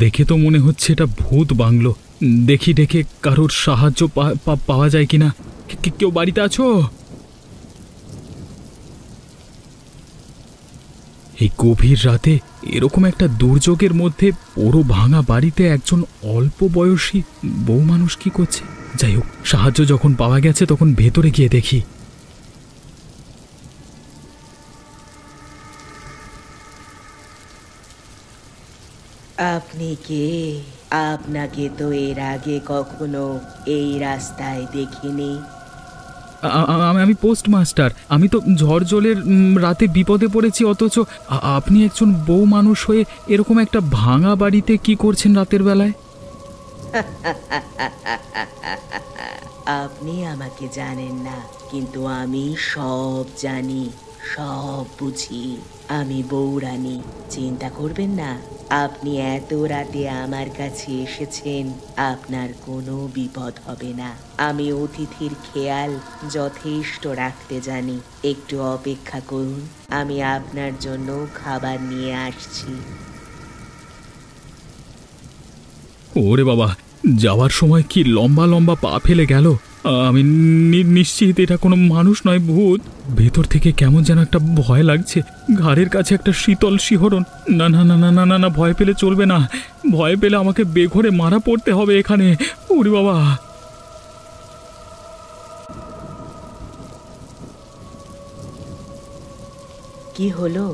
দেখে তো মনে হচ্ছে এটা ভূত বাংলো। দেখি ডেকে কারোর সাহায্য পাওয়া যায় কিনা। কেউ বাড়িতে আছো? এই গভীর রাতে এরকম একটা দুর্যোগের মধ্যে পুরো ভাঙা বাড়িতে একজন অল্প বয়সী বউ মানুষ কি করছে? যাই হোক, সাহায্য যখন পাওয়া গেছে তখন ভেতরে গিয়ে দেখি। আপনি কে? আপনাকে তো এর আগে কখনো এই রাস্তায় দেখিনি। আমি পোস্টমাস্টার। আমি তো ঝড় জলের রাতে বিপদে পড়েছি, অথচ আপনি একজন বউ মানুষ হয়ে এরকম একটা ভাঙা বাড়িতে কি করছেন রাতের বেলায়? আপনি আমাকে জানেন না, কিন্তু আমি সব জানি, সব বুঝি। আমি বউরানী, চিন্তা করবেন না। আপনি এত রাতে আমার কাছে এসেছেন, আপনার কোনো বিপদ হবে না। আমি অতিথির খেয়াল যথেষ্ট রাখতে জানি। একটু অপেক্ষা করুন, আমি আপনার জন্য খাবার নিয়ে আসছি। ওরে বাবা, যাওয়ার সময় কি লম্বা লম্বা পা ফেলে গেল! আমি নিশ্চিত এটা কোনো মানুষ নয়, ভূত। ভেতর থেকে কেমন যেন একটা ভয় লাগছে, ঘাড়ের কাছে একটা শীতল শিহরণ। না না না না না না না, ভয় পেলে চলবে না। ভয় পেলে আমাকে বেঘরে মারা পড়তে হবে এখানে। ওরে বাবা! কি হলো?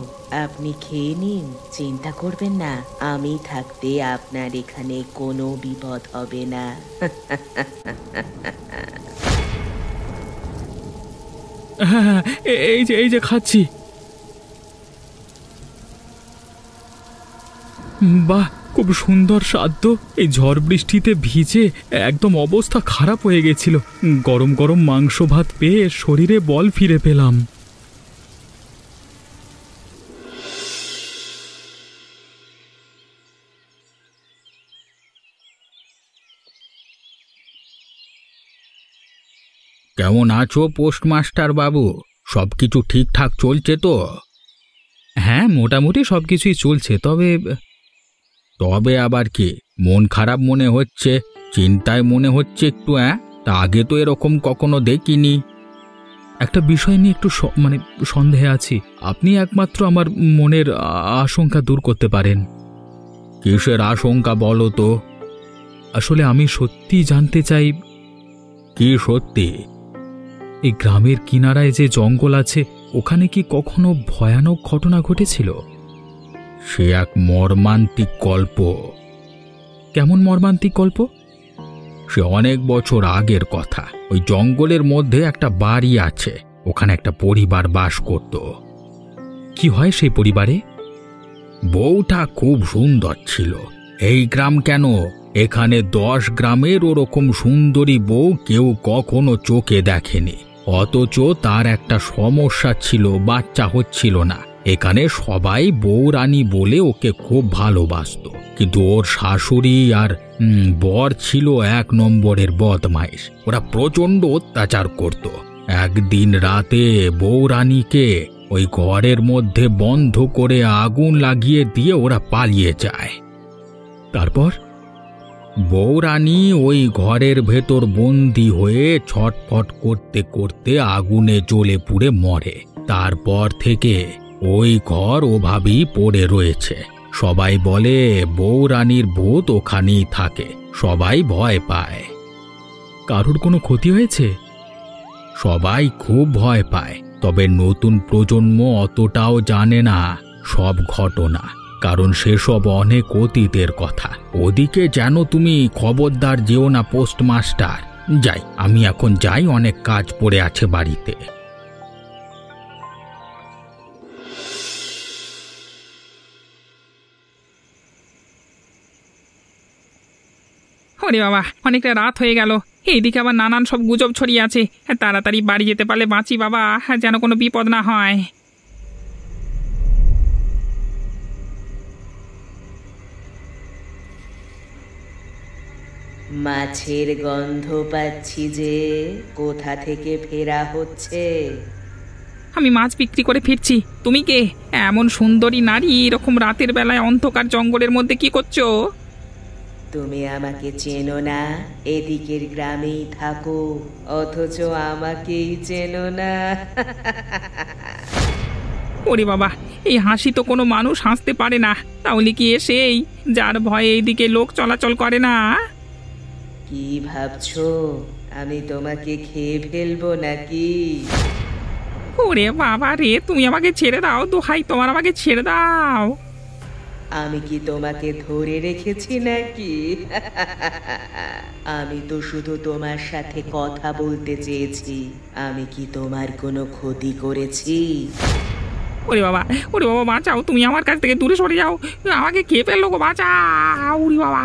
আপনি খেয়ে নিন, চিন্তা করবেন না। আমি থাকতে আপনার এখানে কোনো বিপদ হবে না। হ্যাঁ হ্যাঁ, এই যে খাচ্ছি। বাহ, খুব সুন্দর স্বাদ তো। এই ঝড় বৃষ্টিতে ভিজে একদম অবস্থা খারাপ হয়ে গেছিল। গরম গরম মাংস ভাত পেয়ে শরীরে বল ফিরে পেলাম। কেমন আছো পোস্টমাস্টার বাবু? সবকিছু ঠিকঠাক চলছে তো? হ্যাঁ, মোটামুটি সবকিছুই চলছে। তবে তবে আবার কি? মন খারাপ মনে হচ্ছে, চিন্তায় মনে হচ্ছে একটু। তা আগে তো এরকম কখনো দেখিনি। একটা বিষয় নিয়ে একটু সন্দেহে আছি। আপনি একমাত্র আমার মনের আশঙ্কা দূর করতে পারেন। কিসের আশঙ্কা বলো তো? আসলে আমি সত্যি জানতে চাই। কি সত্যি? এই গ্রামের কিনারায় যে জঙ্গল আছে, ওখানে কি কখনো ভয়ানক ঘটনা ঘটেছিল? সে এক মর্মান্তিক গল্প। কেমন মর্মান্তিক গল্প? সে অনেক বছর আগের কথা। ওই জঙ্গলের মধ্যে একটা বাড়ি আছে, ওখানে একটা পরিবার বাস করত। কি হয় সেই পরিবারে? বউটা খুব সুন্দর ছিল। এই গ্রাম কেন, এখানে 10 গ্রামের ওরকম সুন্দরী বউ কেউ কখনো চোখে দেখেনি। অথচ তার একটা সমস্যা ছিল, বাচ্চা হচ্ছিল না। এখানে সবাই বউ রানী বলে ওকে খুব ভালোবাসতো, কিন্তু ওর শাশুড়ি আর বর ছিল 1 নম্বরের বদমাইশ। ওরা প্রচণ্ড অত্যাচার করত। একদিন রাতে বউ রানীকে ওই ঘরের মধ্যে বন্ধ করে আগুন লাগিয়ে দিয়ে ওরা পালিয়ে যায়। তারপর বউ রানী ওই ঘরের ভেতর বন্দি হয়ে ছটফট করতে করতে আগুনে জ্বলে পুড়ে মরে। তারপর থেকে ওই ঘর ওভাবেই পড়ে রয়েছে। সবাই বলে বউ রানীর ভূত ওখানেই থাকে, সবাই ভয় পায়। কারোর কোনো ক্ষতি হয়েছে? সবাই খুব ভয় পায়, তবে নতুন প্রজন্ম অতটাও জানে না সব ঘটনা, কারণ সেসব অনেক অতীতের কথা। ওদিকে যেন তুমি খবরদার যেও না পোস্টমাস্টার। যাই, আমি এখন যাই, অনেক কাজ পড়ে আছে বাড়িতে। ওরে বাবা, অনেকটা রাত হয়ে গেল। এইদিকে আবার নানান সব গুজব ছড়িয়ে আছে। তাড়াতাড়ি বাড়ি যেতে পারলে বাঁচি বাবা, যেন কোনো বিপদ না হয়। মাছের গন্ধ পাচ্ছি যে, কোথা থেকে ফেরা হচ্ছে। আমি মাছ বিক্রি করে ফিরছি। তুমি কে? এমন সুন্দরী নারী এরকম রাতের বেলায় অন্ধকার জঙ্গলের মধ্যে কি করছো? তুমি আমাকে চেনো না? এদিকের গ্রামেই থাকো, অথচ আমাকেই চেনো না। ওরে বাবা, এই হাসি তো কোনো মানুষ হাসতে পারে না। তাহলে কি সেই যার ভয়ে এইদিকে লোক চলাচল করে না? কি ভাবছো আমি তোমাকে খেয়ে ফেলবো নাকি? ওরে বাবা রে, তুমি আমাকে ছেড়ে দাও, দোহাই তোমার, আমাকে ছেড়ে দাও। আমি কি তোমাকে ধরে রেখেছি নাকি? আমি তো শুধু তোমার সাথে কথা বলতে চেয়েছি। আমি কি তোমার কোনো ক্ষতি করেছি? ওরে বাবা, ওরে বাবা, বাঁচাও, তুমি আমার কাছ থেকে দূরে সরে যাও, আমাকে খেয়ে ফেললো গো, বাঁচাও, ওরে বাবা।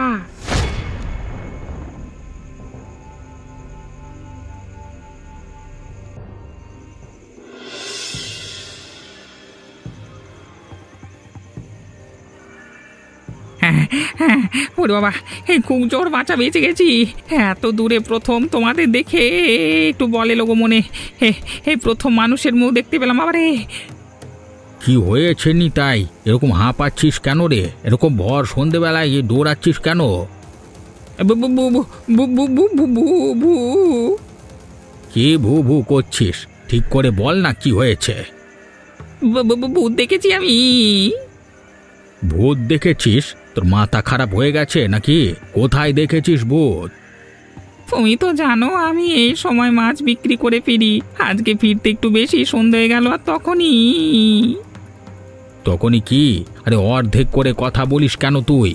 হ্যাঁ, ওরে বাবা, এই খুব জোর বাঁচা বেঁচে গেছি। এত দূরে প্রথম তোমাদের দেখে একটু বলে লোগো মনে, এই প্রথম মানুষের মুখ দেখতে পেলাম আবারে। কি হয়েছে নিতাই, এরকম হাঁপাচ্ছিস কেন রে? এরকম ভর সন্ধেবেলায় দৌড়াচ্ছিস কেন? কি ভু ভু করছিস? ঠিক করে বল না, কি হয়েছে? ভূত দেখেছি আমি। ভূত দেখেছিস? তোর মাথা খারাপ হয়ে গেছে নাকি? কোথায় দেখেছিস ভূত? তুমি তো জানো আমি এই সময় মাছ বিক্রি করে ফিরি। আজকে ফিরতে একটু বেশি সন্ধে হয়ে গেল, আর তখনই কি? আরে অর্ধেক করে কথা বলিস কেন তুই?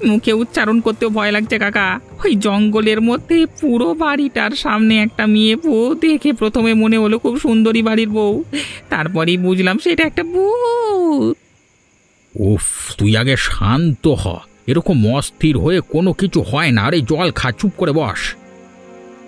মুখে উচ্চারণ করতেও ভয় লাগছে কাকা। ওই জঙ্গলের মধ্যে পুরো বাড়িটার সামনে একটা মেয়ে বউ দেখে প্রথমে মনে হলো খুব সুন্দরী বাড়ির বউ, তারপরেই বুঝলাম সেটা একটা ভূত। উফ, তুই আগে শান্ত হ। এরকম অস্থির হয়ে কোনো কিছু হয় না। আরে জল খা, চুপ করে বস।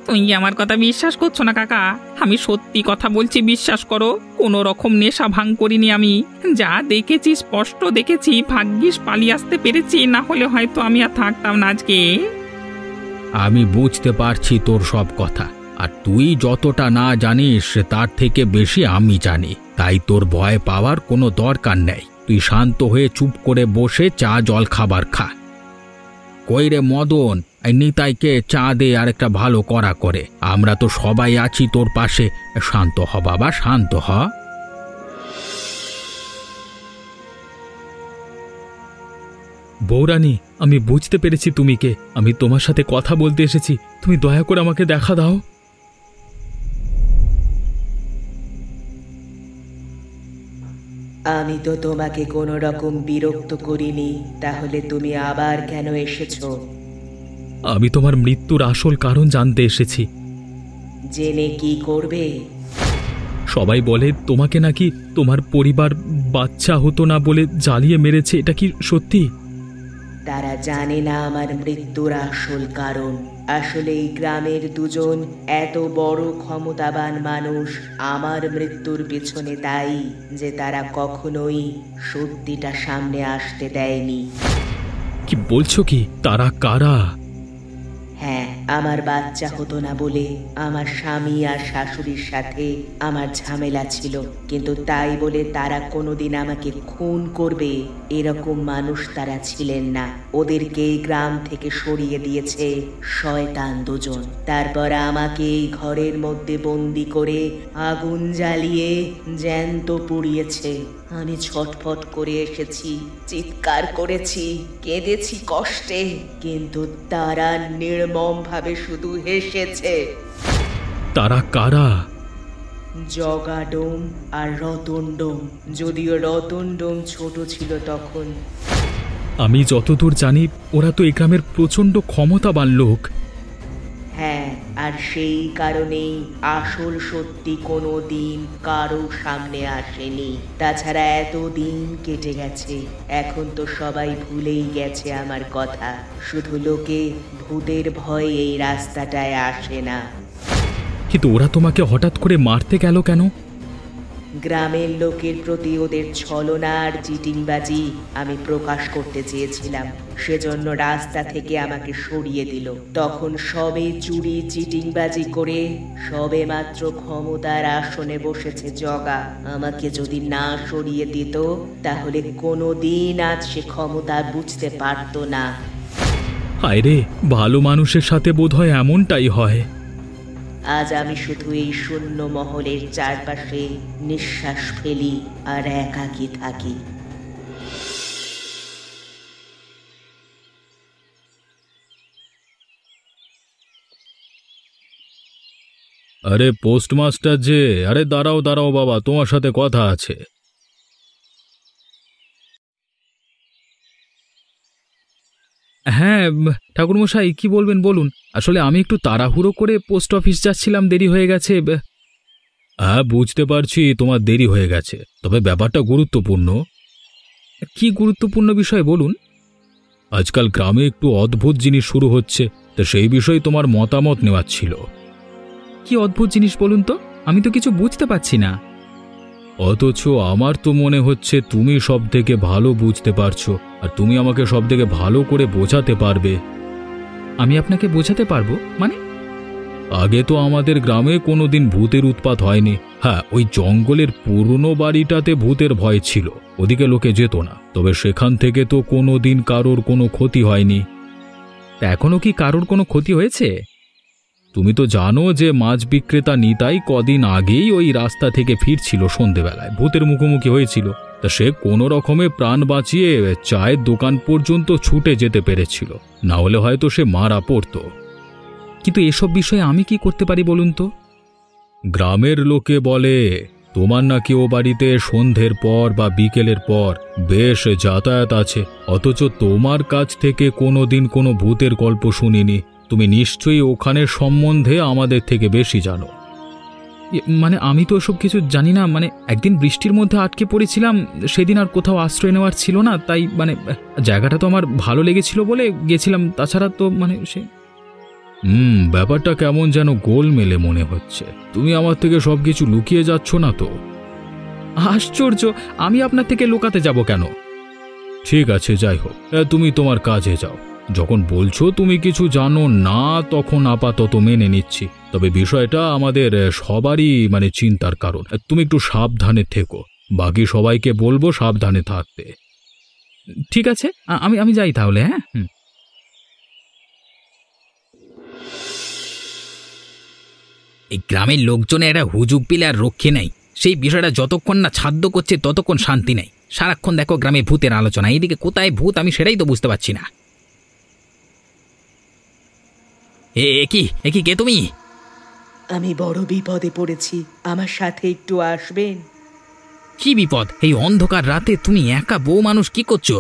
তুমি আমার কথা বিশ্বাস করছো না কাকা? আমি সত্যি কথা বলছি, বিশ্বাস করো। কোনো রকম নেশা ভাঙ করিনি আমি। যা দেখেছি স্পষ্ট দেখেছি। ভাগ্যিস পালিয়ে আসতে পেরেছি, না হলে হয়তো আমি আর থাকতাম না আজকে। আমি বুঝতে পারছি তোর সব কথা, আর তুই যতটা না জানিস তার থেকে বেশি আমি জানি। তাই তোর ভয় পাওয়ার কোনো দরকার নেই। তুই শান্ত হয়ে চুপ করে বসে চা জল খাবার খা। কই রে মদন, এই নিতাইকে চা দে আর একটা ভালো কড়া করে। আমরা তো সবাই আছি তোর পাশে। শান্ত হ বাবা, শান্ত হ। বৌরানী, আমি বুঝতে পেরেছি তুমি কে। আমি তোমার সাথে কথা বলতে এসেছি। তুমি দয়া করে আমাকে দেখা দাও। আমি তো তোমাকে কোনো রকম বিরক্ত করিনি, তাহলে তুমি আবার কেন এসেছো? আমি তোমার মৃত্যুর আসল কারণ জানতে এসেছি। জেনে কি করবে? সবাই বলে তোমাকে নাকি তোমার পরিবার বাচ্চা হতো না বলে জ্বালিয়ে মেরেছে। এটা কি সত্যি? তারা জানে না আমার মৃত্যুর আসল কারণ। আসলে এই গ্রামের দুজন এত বড় ক্ষমতাবান মানুষ আমার মৃত্যুর পেছনে দায়ী যে তারা কখনোই সত্যিটা সামনে আসতে দেয়নি। কি বলছো কি? তারা কারা? হ্যাঁ, আমার বাচ্চা হতো না বলে আমার স্বামী আর শাশুড়ির সাথে আমার ঝামেলা ছিল, কিন্তু তাই বলে তারা কোনোদিন আমাকে খুন করবে এরকম মানুষ তারা ছিলেন না। ওদেরকে এই গ্রাম থেকে সরিয়ে দিয়েছে শয়তান দুজন। তারপর আমাকে এই ঘরের মধ্যে বন্দি করে আগুন জ্বালিয়ে জ্যান্ত পুড়িয়েছে। আমি ছটফট করে এসেছি, চিৎকার করেছি, কেঁদেছি কষ্টে, কিন্তু তারা নির্মমভাবে শুধু হেসেছে। তারা কারা? জগাডোম আর রতনডোম। যদিও রতনডোম ছোট ছিল তখন। আমি যতদূর জানি ওরা তো এই গ্রামের প্রচণ্ড ক্ষমতাবান লোক। হ্যাঁ, আর সেই কারণেই আসল সত্যি কোনো দিন কারো সামনে আসেনি। তাছাড়া এত দিন কেটে গেছে, এখন তো সবাই ভুলেই গেছে আমার কথা। শুধু লোকে ভূতের ভয়ে এই রাস্তাটায় আসে না। কিন্তু ওরা তোমাকে হঠাৎ করে মারতে গেল কেন? গ্রামের লোকের প্রতি ওদের ছলনা আর চিটিংবাজি আমি প্রকাশ করতে চেয়েছিলাম, সেজন্য রাস্তা থেকে আমাকে সরিয়ে দিল। তখন সবে চুরি চিটিংবাজি করে সবে মাত্র ক্ষমতার আসনে বসেছে জগা। আমাকে যদি না সরিয়ে দিত তাহলে কোনোদিন আজ সে ক্ষমতা বুঝতে পারতো না। হায় রে, ভালো মানুষের সাথে বোধহয় এমনটাই হয়। আজ আমি শুধু এই শূন্য মহলের চারপাশে নিঃশ্বাস ফেলি আর একাকী থাকি। আরে পোস্টমাস্টার যে, আরে দাঁড়াও দাঁড়াও বাবা, তোমার সাথে কথা আছে। হ্যাঁ ঠাকুরমশাই, কি বলবেন বলুন। আসলে আমি একটু তাড়াহুড়ো করে পোস্ট অফিস যাচ্ছিলাম, দেরি হয়ে গেছে। হ্যাঁ বুঝতে পারছি তোমার দেরি হয়ে গেছে, তবে ব্যাপারটা গুরুত্বপূর্ণ। কি গুরুত্বপূর্ণ বিষয় বলুন। আজকাল গ্রামে একটু অদ্ভুত জিনিস শুরু হচ্ছে, তো সেই বিষয়ে তোমার মতামত নেওয়ার ছিল। কি অদ্ভুত জিনিস বলুন তো, আমি তো কিছু বুঝতে পারছি না। অথচ আমার তো মনে হচ্ছে তুমি সব থেকে ভালো বুঝতে পারছো, আর তুমি আমাকে সব থেকে ভালো করে বোঝাতে পারবে। আমি আপনাকে বোঝাতে পারবো মানে? আগে তো আমাদের গ্রামে কোনোদিন ভূতের উৎপাত হয়নি। হ্যাঁ, ওই জঙ্গলের পুরনো বাড়িটাতে ভূতের ভয় ছিল, ওদিকে লোকে যেত না, তবে সেখান থেকে তো কোনোদিন কারোর কোনো ক্ষতি হয়নি। তা এখনো কি কারোর কোনো ক্ষতি হয়েছে? তুমি তো জানো যে মাছ বিক্রেতা নিতাই কদিন আগেই ওই রাস্তা থেকে ফিরছিল সন্ধেবেলায়, ভূতের মুখোমুখি হয়েছিল। তা সে কোনো রকমে প্রাণ বাঁচিয়ে চায়ের দোকান পর্যন্ত ছুটে যেতে পেরেছিল, না হলে হয়তো সে মারা পড়তো। কিন্তু এসব বিষয়ে আমি কি করতে পারি বলুন তো? গ্রামের লোকে বলে তোমার নাকি ও বাড়িতে সন্ধ্যের পর বা বিকেলের পর বেশ যাতায়াত আছে, অথচ তোমার কাছ থেকে কোনোদিন কোনো ভূতের গল্প শুনিনি। তুমি নিশ্চয়ই ওখানের সম্বন্ধে আমাদের থেকে বেশি জানো। মানে আমি তো ওসব কিছু জানি না। মানে একদিন বৃষ্টির মধ্যে আটকে পড়েছিলাম, সেদিন আর কোথাও আশ্রয় নেওয়ার ছিল না, তাই মানে জায়গাটা তো আমার ভালো লেগেছিল বলে গেছিলাম, তাছাড়া তো মানে সে। ব্যাপারটা কেমন যেন গোলমেলে মনে হচ্ছে। তুমি আমার থেকে সবকিছু লুকিয়ে যাচ্ছ না তো? আশ্চর্য, আমি আপনার থেকে লুকাতে যাব কেন? ঠিক আছে, যাই হোক, তুমি তোমার কাজে যাও। যখন বলছো তুমি কিছু জানো না, তখন আপাতত মেনে নিচ্ছি, তবে বিষয়টা আমাদের সবারই মানে চিন্তার কারণ। তুমি একটু সাবধানে থেকো, বাকি সবাইকে বলবো সাবধানে থাকতে। ঠিক আছে, আমি যাই তাহলে। হ্যাঁ। এই গ্রামের লোকজনের একটা হুজুগ পিলে আর রক্ষে নাই। সেই বিষয়টা যতক্ষণ না ছাদ্য করছে ততক্ষণ শান্তি নাই। সারাক্ষণ দেখো গ্রামে ভূতের আলোচনা, এদিকে কোথায় ভূত আমি সেটাই তো বুঝতে পারছি না। এ কি কে তুমি? আমি বড় বিপদে পড়েছি, আমার সাথে একটু আসবেন? কি বিপদ? এই অন্ধকার রাতে তুমি একা বউ মানুষ কি করছো?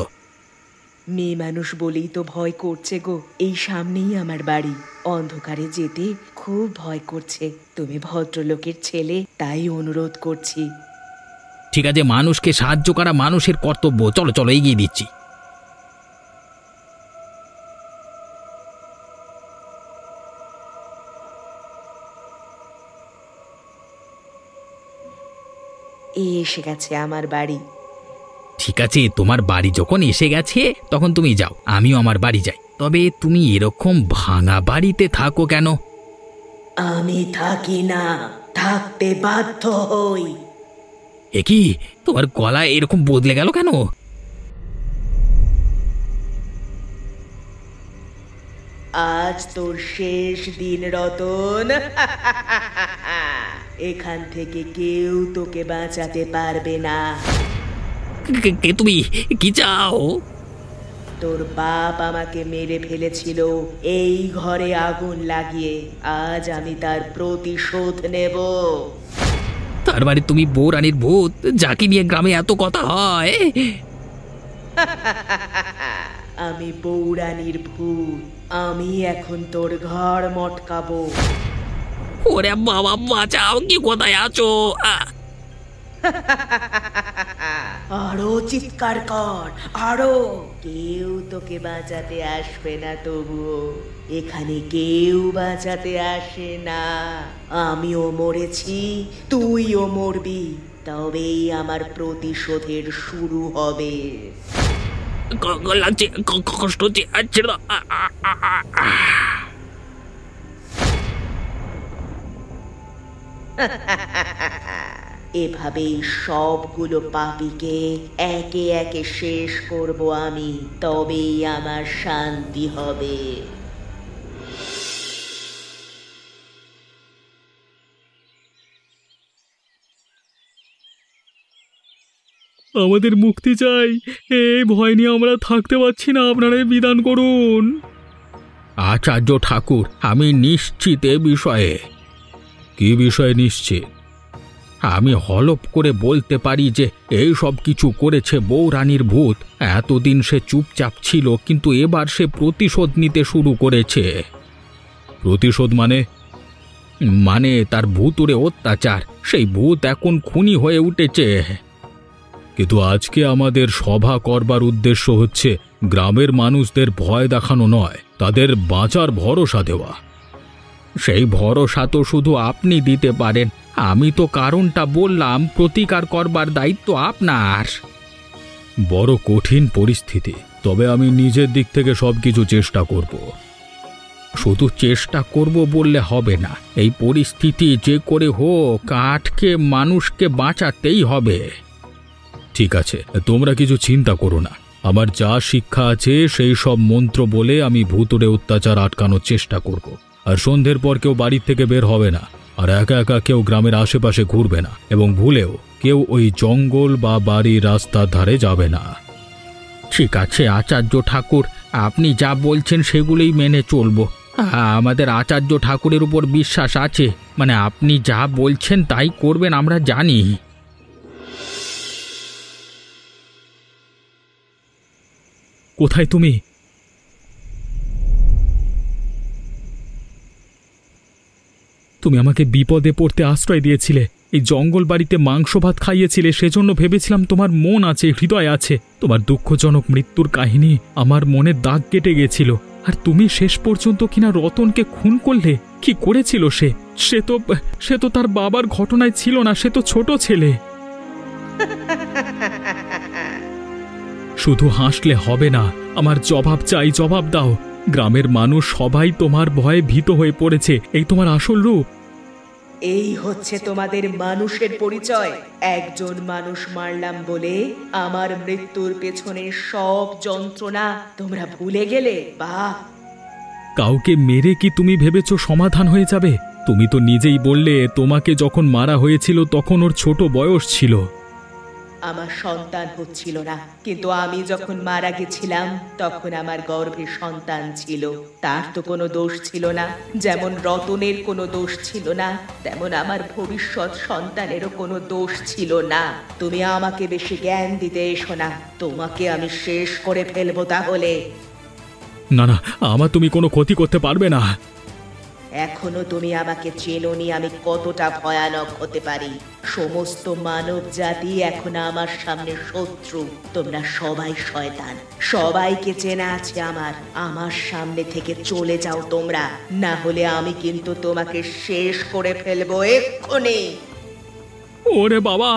মেয়ে মানুষ বলেই তো ভয় করছে গো। এই সামনেই আমার বাড়ি, অন্ধকারে যেতে খুব ভয় করছে। তুমি ভদ্রলোকের ছেলে, তাই অনুরোধ করছি। ঠিক আছে, মানুষকে সাহায্য করা মানুষের কর্তব্য। চলো চলো, এগিয়ে দিচ্ছি। এসে গেছে আমার বাড়ি। ঠিক আছে, তোমার বাড়ি যখন এসে গেছে তখন তুমি যাও, আমিও আমার বাড়ি যাই। তবে তুমি এরকম ভাঙা বাড়িতে থাকো কেন? আমি থাকি না, থাকতে বাধ্য হই। এ কি, তোমার গলা এরকম বদলে গেল কেন? আজ তোর শেষ দিন রতন। এখান থেকে কেউ তোকে বাঁচাতে পারবে না। কে তুমি? কি চাও? তোর বাপ আমাকে মেরে ফেলেছিল এই ঘরে আগুন লাগিয়ে। আজ আমি তার প্রতিশোধ নেব। তার বাড়ি তুমি বউ রানীর ভূত, যাকে নিয়ে গ্রামে এত কথা হয়? আমি বৌরানীর ভূত, আমি এখন তোর ঘর মটকাবো। ওরে বাবা, বাঁচাও! কি কোথায় আছো? আরো চিৎকার কর, আরো। কেউ তোকে বাঁচাতে আসবে না, তবুও এখানে কেউ বাঁচাতে আসে না। আমিও মরেছি, তুইও মরবি। তবেই আমার প্রতিশোধের শুরু হবে। লাগছে, কষ্ট হচ্ছে, ছেড়ে দাও। এভাবেই সবগুলো পাপীকে একে একে শেষ করব আমি, তবেই আমার শান্তি হবে। আমাদের মুক্তি চাই, এই ভয় নিয়ে আমরা থাকতে পারছি না, আপনারাই বিধান করুন। আচার্য ঠাকুর, আমি নিশ্চিত এ বিষয়ে। কি বিষয়ে নিশ্চিত? আমি হলপ করে বলতে পারি যে এই সব কিছু করেছে বউরানীর ভূত। এতদিন সে চুপচাপ ছিল, কিন্তু এবার সে প্রতিশোধ নিতে শুরু করেছে। প্রতিশোধ মানে তার ভূতুরে অত্যাচার, সেই ভূত এখন খুনি হয়ে উঠেছে। কিন্তু আজকে আমাদের সভা করবার উদ্দেশ্য হচ্ছে গ্রামের মানুষদের ভয় দেখানো নয়, তাদের বাঁচার ভরসা দেওয়া। সেই ভরসা তো শুধু আপনি দিতে পারেন। আমি তো কারণটা বললাম, প্রতিকার করবার দায়িত্ব আপনার। বড় কঠিন পরিস্থিতি, তবে আমি নিজের দিক থেকে সবকিছু চেষ্টা করব। শুধু চেষ্টা করব বললে হবে না, এই পরিস্থিতি যে করে হোক আটকে মানুষকে বাঁচাতেই হবে। ঠিক আছে, তোমরা কিছু চিন্তা করো না। আমার যা শিক্ষা আছে সেই সব মন্ত্র বলে আমি ভূতুরে অত্যাচার আটকানোর চেষ্টা করব। আর সন্ধ্যের পর কেউ বাড়ির থেকে বের হবে না, আর একা একা কেউ গ্রামের আশেপাশে ঘুরবে না, এবং ভুলেও কেউ ওই জঙ্গল বা বাড়ির রাস্তার ধারে যাবে না। ঠিক আছে আচার্য ঠাকুর, আপনি যা বলছেন সেগুলোই মেনে চলব। আমাদের আচার্য ঠাকুরের উপর বিশ্বাস আছে, মানে আপনি যা বলছেন তাই করবেন, আমরা জানি। কোথায় তুমি? তুমি আমাকে বিপদে পড়তে আশ্রয় দিয়েছিলে, এই জঙ্গল বাড়িতে মাংস ভাত খাইয়েছিলে, সেজন্য ভেবেছিলাম তোমার মন আছে, হৃদয় আছে। তোমার দুঃখজনক মৃত্যুর কাহিনী আমার মনে দাগ কেটে গেছিল, আর তুমি শেষ পর্যন্ত কিনা রতনকে খুন করলে। কি করেছিল সে? সে তো তার বাবার ঘটনায় ছিল না, সে তো ছোট ছেলে। শুধু হাসলে হবে না, আমার জবাব চাই, জবাব দাও। গ্রামের মানুষ সবাই তোমার ভয়ে ভীত হয়ে পড়েছে, এই তোমার আসল রূপ। এই হচ্ছে তোমাদের মানুষের পরিচয়। একজন মানুষ মারলাম বলে আমার মৃত্যুর পেছনে সব যন্ত্রণা তোমরা ভুলে গেলে? বাহ! কাউকে মেরে কি তুমি ভেবেছো সমাধান হয়ে যাবে? তুমি তো নিজেই বললে তোমাকে যখন মারা হয়েছিল তখন ওর ছোট বয়স ছিল। আমার সন্তান হচ্ছিল না, কিন্তু আমি যখন মারা গেছিলাম তখন আমার গর্ভে সন্তান ছিল। তার তো কোনো দোষ ছিল না, যেমন রতনের কোনো দোষ ছিল না, তেমন আমার ভবিষ্যৎ সন্তানেরও কোনো দোষ ছিল না। তুমি আমাকে বেশি জ্ঞান দিতে এসো না, তোমাকে আমি শেষ করে ফেলবো তাহলে। না না, আমার তুমি কোনো ক্ষতি করতে পারবে না। এখনো তুমি আমাকে চেনোনি আমি কতটা ভয়ানক হতে পারি। সমস্ত মানব জাতি এখন আমার সামনে শত্রু। তোমরা সবাই শয়তান, সবাইকে চেনা আছে আমার সামনে থেকে চলে যাও তোমরা, না হলে আমি কিন্তু তোমাকে শেষ করে ফেলবো এক্ষুনি। ওরে বাবা!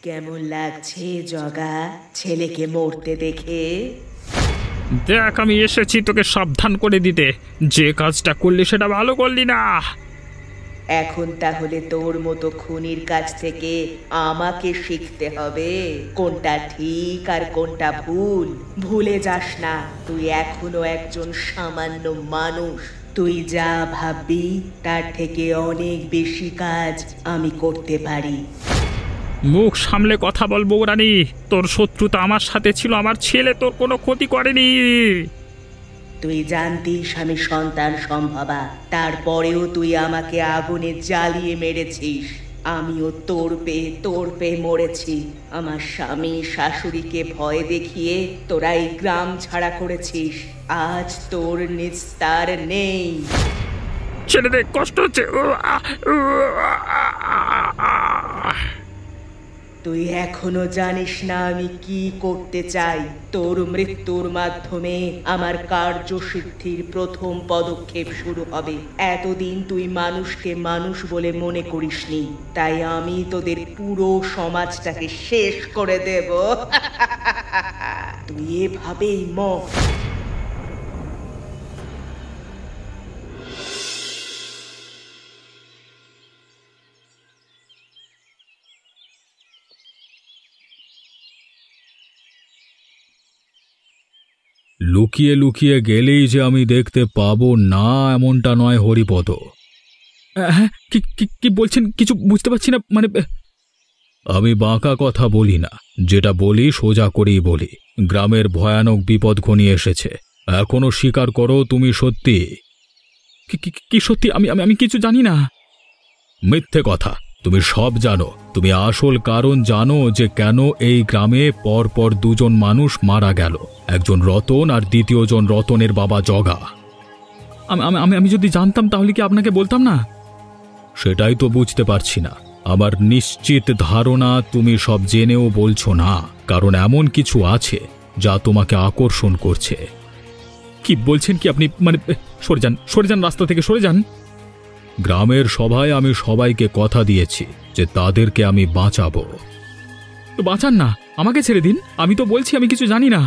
কেমন লাগছে জগা ছেলেকে মরতে দেখে? দেখ, আমি এসেছি তোকে সাবধান করে দিতে। যে কাজটা করলি সেটা ভালো করলি না। এখন তাহলে তোর মতো খুনির কাছ থেকে আমাকে শিখতে হবে কোনটা ঠিক আর কোনটা ভুল। ভুলে যাস না, তুই এখনো একজন সামান্য মানুষ। তুই যা ভাববি তার থেকে অনেক বেশি কাজ আমি করতে পারি। মুখ সামলে কথা বল বউরানী, তোর শত্রুতা আমার সাথে ছিল, আমার ছেলে তোর কোনো ক্ষতি করেনি। তুই জানতিস আমি সন্তান সম্ভবা, তারপরেও তুই আমাকে আগুনে জ্বালিয়ে মেরেছিস। আমিও তোর পেয়ে মরেছি। আমার স্বামী শাশুড়িকে ভয় দেখিয়ে তোরা এই গ্রাম ছাড়া করেছিস। আজ তোর নিস্তার নেই। ছেলেদের কষ্ট হচ্ছে। তুই এখনো জানিস না আমি কি করতে চাই। তোর মৃত্যুর মাধ্যমে আমার কার্যসিদ্ধির প্রথম পদক্ষেপ শুরু হবে। এতদিন তুই মানুষকে মানুষ বলে মনে করিসনি, তাই আমি তোদের পুরো সমাজটাকে শেষ করে দেব। তুই এভাবেই মর। লুকিয়ে লুকিয়ে গেলেই যে আমি দেখতে পাবো না এমনটা নয় হরিপদ। হ্যাঁ, কি কি কি বলছেন কিছু বুঝতে পারছি না, মানে আমি বাঁকা কথা বলি না, যেটা বলি সোজা করেই বলি। গ্রামের ভয়ানক বিপদ ঘনিয়ে এসেছে। এখনো স্বীকার করো তুমি সত্যি। কি সত্যি? আমি আমি আমি কিছু জানি না। মিথ্যে কথা, তুমি সব জানো। তুমি আসল কারণ জানো যে কেন এই গ্রামে পরপর দুজন মানুষ মারা গেল, একজন রতন আর দ্বিতীয়জন রতনের বাবা জগা। আমি যদি জানতাম তাহলে কি আপনাকে বলতাম না? সেটাই তো বুঝতে পারছি না। আমার নিশ্চিত ধারণা তুমি সব জেনেও বলছো না, কারণ এমন কিছু আছে যা তোমাকে আকর্ষণ করছে। কি বলছেন কি আপনি? মানে সরে যান, রাস্তা থেকে সরে যান। গ্রামের সভায় আমি সবাইকে কথা দিয়েছি যে তাদেরকে আমি বাঁচাবো। তো বাঁচান না, আমাকে ছেড়ে দিন। আমি তো বলছি আমি কিছু জানি না।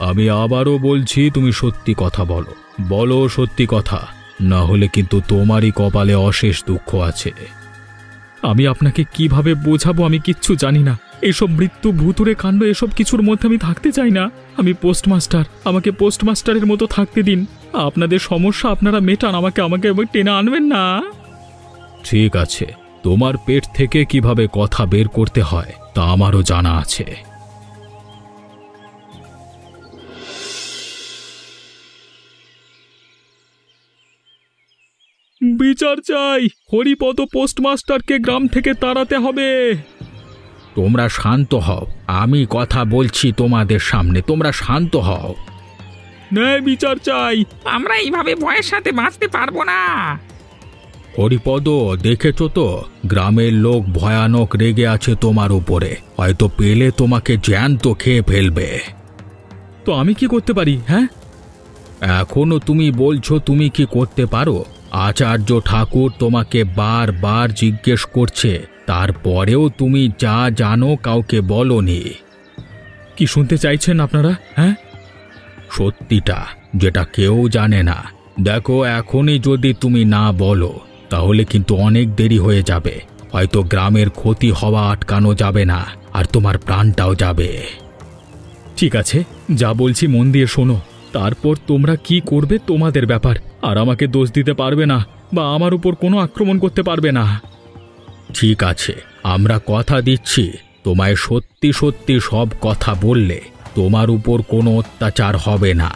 আমি আবারও বলছি তুমি সত্যি কথা বলো, বলো সত্যি কথা, না হলে কিন্তু তোমারই কপালে অশেষ দুঃখ আছে। আমি আপনাকে কিভাবে বোঝাবো? আমি কিচ্ছু জানি না। এসব মৃত্যু ভুতুরে কাণ্ড এসব কিছুর মধ্যে আমি থাকতে চাই না। আমি পোস্টমাস্টার, আমাকে পোস্টমাস্টারের মতো থাকতে দিন। আপনাদের সমস্যা আপনারা মেটান, আমাকে আমাকে টেনে আনবেন না। ঠিক আছে, তোমার পেট থেকে কিভাবে কথা বের করতে হয় তা আমারও জানা আছে। বিচার চাই, হরিপদ পোস্টমাস্টারকে গ্রাম থেকে তাড়াতে হবে। তোমরা শান্ত হও, আমি কথা বলছি তোমাদের সামনে, তোমরা শান্ত হও। ন্যায় বিচার চাই। আমরা এইভাবে ভয়ের সাথে বাঁচতে পারবো না। হরিপদ, দেখেছো তো গ্রামের লোক ভয়ানক রেগে আছে তোমার উপরে, হয়তো পেলে তোমাকে জ্যান্ত খেয়ে ফেলবে। তো আমি কি করতে পারি? হ্যাঁ, এখনো তুমি বলছো তুমি কি করতে পারো? আচার্য ঠাকুর তোমাকে বারবার জিজ্ঞেস করছে, তারপরেও তুমি যা জানো কাউকে বলনি। কি শুনতে চাইছেন আপনারা? হ্যাঁ, সত্যিটা, যেটা কেউ জানে না। দেখো, এখনই যদি তুমি না বলো তাহলে কিন্তু অনেক দেরি হয়ে যাবে। হয়তো গ্রামের ক্ষতি হওয়া আটকানো যাবে না, আর তোমার প্রাণটাও যাবে। ঠিক আছে, যা বলছি মন দিয়ে শোনো। তারপর তোমরা কি করবে তোমাদের ব্যাপার, আর আমাকে দোষ দিতে পারবে না বা আমার উপর কোনো আক্রমণ করতে পারবে না। ঠিক আছে, আমরা কথা দিচ্ছি তোমায় সত্যি সত্যি সব কথা বললে তোমার উপর কোনো অত্যাচার হবে না।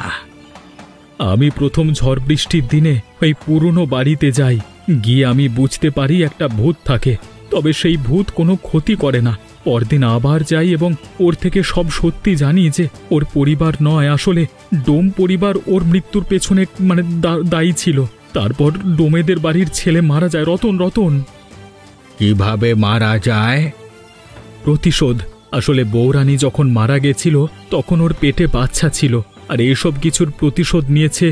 আমি প্রথম ঝড় বৃষ্টির দিনে ওই পুরনো বাড়িতে যাই, গিয়ে আমি বুঝতে পারি একটা ভূত থাকে, তবে সেই ভূত কোনো ক্ষতি করে না। পরদিন আবার যাই এবং ওর থেকে সব সত্যি জানি যে ওর পরিবার নয়, আসলে ডোম পরিবার ওর মৃত্যুর পেছনে দায়ী ছিল। তারপর ডোমেদের বাড়ির ছেলে মারা যায়, রতন। কিভাবে মারা যায়? প্রতিশোধ। আসলে বউরানী যখন মারা গেছিল তখন ওর পেটে বাচ্চা ছিল, আর এইসব কিছুর প্রতিশোধ নিয়েছে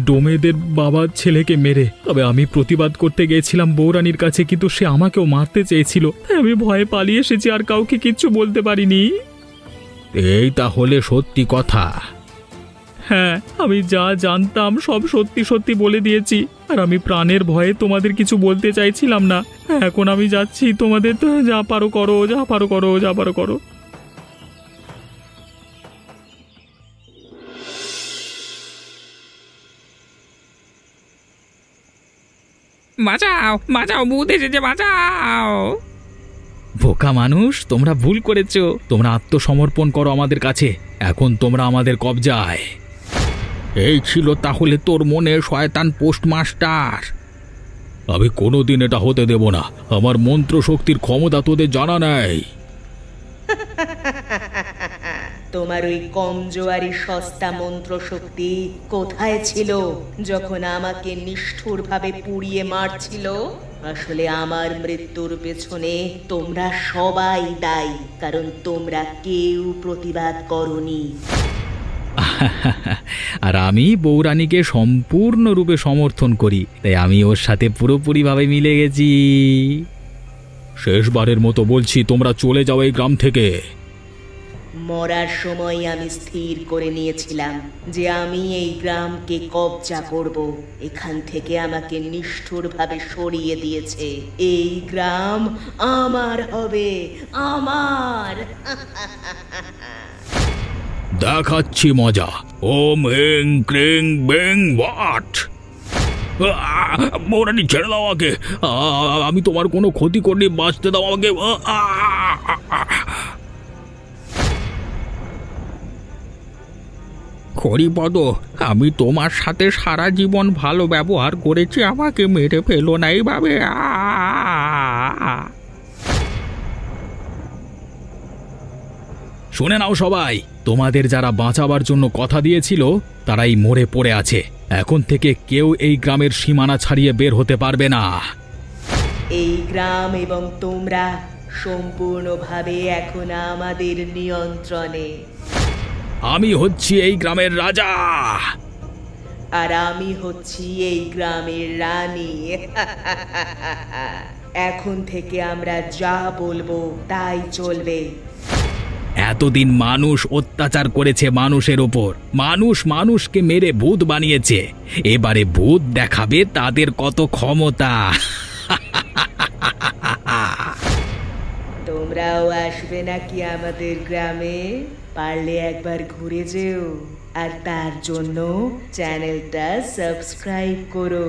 ডোমেদের বাবা ছেলেকে মেরে। তবে আমি প্রতিবাদ করতে গিয়েছিলাম বউরানীর কাছে, কিন্তু সে আমাকেও মারতে চেয়েছিল, তাই আমি ভয়ে পালিয়ে এসেছি, আর কাউকে কিচ্ছু বলতে পারিনি। এই তাহলে সত্যি কথা? হ্যাঁ, আমি যা জানতাম সব সত্যি সত্যি বলে দিয়েছি, আর আমি প্রাণের ভয়ে তোমাদের কিছু বলতে চাইছিলাম না। এখন আমি যাচ্ছি, তোমাদের তো যা পারো করো, যা পারো করো, যা পারো করো। বাঁচাও, বাঁচাও, ভূত এসেছে, বাঁচাও। বোকা মানুষ, তোমরা ভুল করেছো। তোমরা আত্মসমর্পণ করো আমাদের কাছে, এখন তোমরা আমাদের কবজায়। এই ছিল তাহলে তোর মনে শয়তান পোস্টমাস্টার? আমি কোনোদিন এটা হতে দেব না। আমার মন্ত্র শক্তির ক্ষমতা তোদের জানা নেই। তোমার ওই কমজোয়ারি সস্তা মন্ত্র শক্তি কোথায় ছিল যখন আমাকে নিষ্ঠুরভাবে পুড়িয়ে মারছিল? আসলে আমার মৃত্যুর পেছনে তোমরা সবাই দায়ী, কারণ তোমরা কেউ প্রতিবাদ করনি। আর আমি বৌরানীকে সম্পূর্ণরূপে সমর্থন করি, তাই আমি ওর সাথে পুরোপুরিভাবে মিলে গেছি। শেষবারের মতো বলছি, তোমরা চলে যাও এই গ্রাম থেকে। মরার সময় আমি স্থির করে নিয়েছিলাম যে আমি এই গ্রামকে কবজা করব। এখান থেকে আমাকে নিষ্ঠুরভাবে সরিয়ে দিয়েছে। এই গ্রাম আমার হবে, আমার। দেখাচ্ছি মজা। ওম হিং ক্রিং বিং বাট। বৌরানী ছেড়ে দাও আমাকে, আমি তোমার কোনো ক্ষতি করিনি, বাঁচতে দাও আমাকে। হরিপদ, আমি তোমার সাথে সারা জীবন ভালো ব্যবহার করেছি, আমাকে মেরে ফেলো না এইভাবে। শুনে নাও সবাই, তোমাদের যারা বাঁচাবার জন্য কথা দিয়েছিল তারাই মরে পড়ে আছে। এখন থেকে কেউ এই গ্রামের সীমানা ছাড়িয়ে বের হতে পারবে না। এই গ্রাম এবং তোমরা সম্পূর্ণভাবে এখন আমাদের নিয়ন্ত্রণে। আমি হচ্ছি এই গ্রামের রাজা। আর আমি হচ্ছি এই গ্রামের রানী। এখন থেকে আমরা যা বলবো তাই চলবে। এতদিন মানুষ অত্যাচার করেছে মানুষের ওপর, মানুষ মানুষকে মেরে ভূত বানিয়েছে। এবারে ভূত দেখাবে তাদের কত ক্ষমতা। তোমরাও আসবে নাকি আমাদের গ্রামে? পারলে একবার ঘুরে যেও, আর তার জন্য চ্যানেলটা সাবস্ক্রাইব করো।